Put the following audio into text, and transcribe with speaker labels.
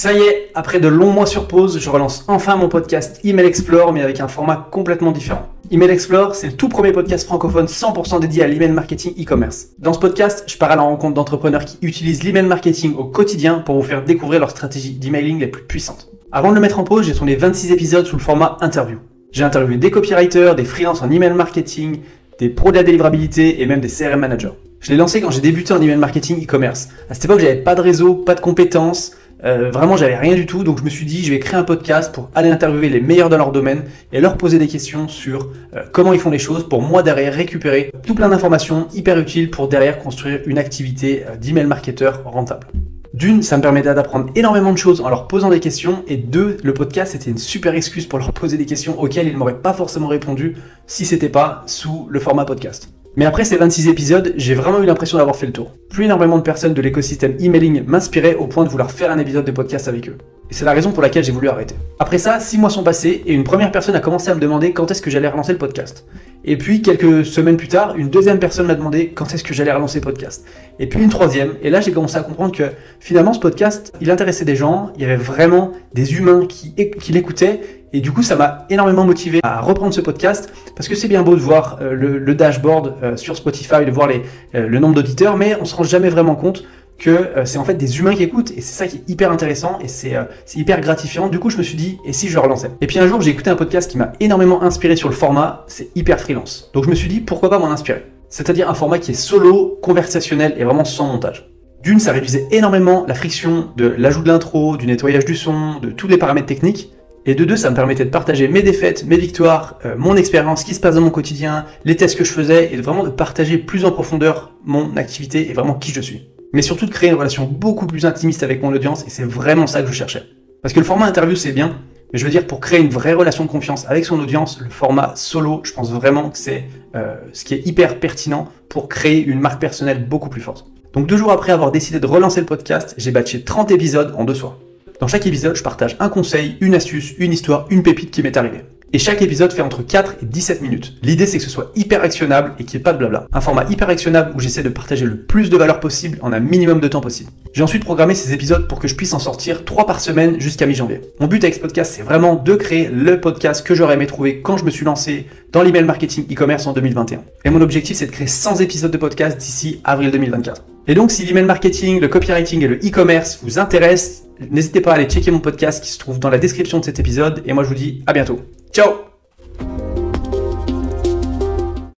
Speaker 1: Ça y est, après de longs mois sur pause, je relance enfin mon podcast Email Explore, mais avec un format complètement différent. Email Explore, c'est le tout premier podcast francophone 100% dédié à l'email marketing e-commerce. Dans ce podcast, je pars à la rencontre d'entrepreneurs qui utilisent l'email marketing au quotidien pour vous faire découvrir leurs stratégies d'emailing les plus puissantes. Avant de le mettre en pause, j'ai tourné 26 épisodes sous le format interview. J'ai interviewé des copywriters, des freelances en email marketing, des pros de la délivrabilité et même des CRM managers. Je l'ai lancé quand j'ai débuté en email marketing e-commerce. À cette époque, j'avais pas de réseau, pas de compétences. Vraiment, j'avais rien du tout, donc je me suis dit, je vais créer un podcast pour aller interviewer les meilleurs dans leur domaine et leur poser des questions sur comment ils font les choses pour moi derrière récupérer tout plein d'informations hyper utiles pour derrière construire une activité d'email marketeur rentable. D'une, ça me permettait d'apprendre énormément de choses en leur posant des questions, et deux, le podcast c'était une super excuse pour leur poser des questions auxquelles ils ne m'auraient pas forcément répondu si c'était pas sous le format podcast. Mais après ces 26 épisodes, j'ai vraiment eu l'impression d'avoir fait le tour. Plus énormément de personnes de l'écosystème emailing m'inspiraient au point de vouloir faire un épisode de podcast avec eux. Et c'est la raison pour laquelle j'ai voulu arrêter. Après ça, 6 mois sont passés et une première personne a commencé à me demander quand est-ce que j'allais relancer le podcast. Et puis quelques semaines plus tard, une deuxième personne m'a demandé quand est-ce que j'allais relancer le podcast. Et puis une troisième, et là j'ai commencé à comprendre que finalement ce podcast, il intéressait des gens, il y avait vraiment des humains qui l'écoutaient. Et du coup, ça m'a énormément motivé à reprendre ce podcast, parce que c'est bien beau de voir le dashboard sur Spotify, de voir le nombre d'auditeurs, mais on se rend jamais vraiment compte que c'est en fait des humains qui écoutent, et c'est ça qui est hyper intéressant, et c'est hyper gratifiant. Du coup, je me suis dit, et si je relançais? Et puis un jour, j'ai écouté un podcast qui m'a énormément inspiré sur le format, c'est Hyper Freelance. Donc je me suis dit, pourquoi pas m'en inspirer? C'est-à-dire un format qui est solo, conversationnel, et vraiment sans montage. D'une, ça réduisait énormément la friction de l'ajout de l'intro, du nettoyage du son, de tous les paramètres techniques. Et de deux, ça me permettait de partager mes défaites, mes victoires, mon expérience, ce qui se passe dans mon quotidien, les tests que je faisais, et vraiment de partager plus en profondeur mon activité et vraiment qui je suis. Mais surtout de créer une relation beaucoup plus intimiste avec mon audience, et c'est vraiment ça que je cherchais. Parce que le format interview c'est bien, mais je veux dire, pour créer une vraie relation de confiance avec son audience, le format solo, je pense vraiment que c'est ce qui est hyper pertinent pour créer une marque personnelle beaucoup plus forte. Donc 2 jours après avoir décidé de relancer le podcast, j'ai batché 30 épisodes en 2 soirs. Dans chaque épisode, je partage un conseil, une astuce, une histoire, une pépite qui m'est arrivée. Et chaque épisode fait entre 4 et 17 minutes. L'idée, c'est que ce soit hyper actionnable et qu'il n'y ait pas de blabla. Un format hyper actionnable où j'essaie de partager le plus de valeur possible en un minimum de temps possible. J'ai ensuite programmé ces épisodes pour que je puisse en sortir 3 par semaine jusqu'à mi-janvier. Mon but avec ce podcast, c'est vraiment de créer le podcast que j'aurais aimé trouver quand je me suis lancé dans l'email marketing e-commerce en 2021. Et mon objectif, c'est de créer 100 épisodes de podcast d'ici avril 2024. Et donc, si l'email marketing, le copywriting et le e-commerce vous intéressent, n'hésitez pas à aller checker mon podcast qui se trouve dans la description de cet épisode. Et moi, je vous dis à bientôt. Ciao!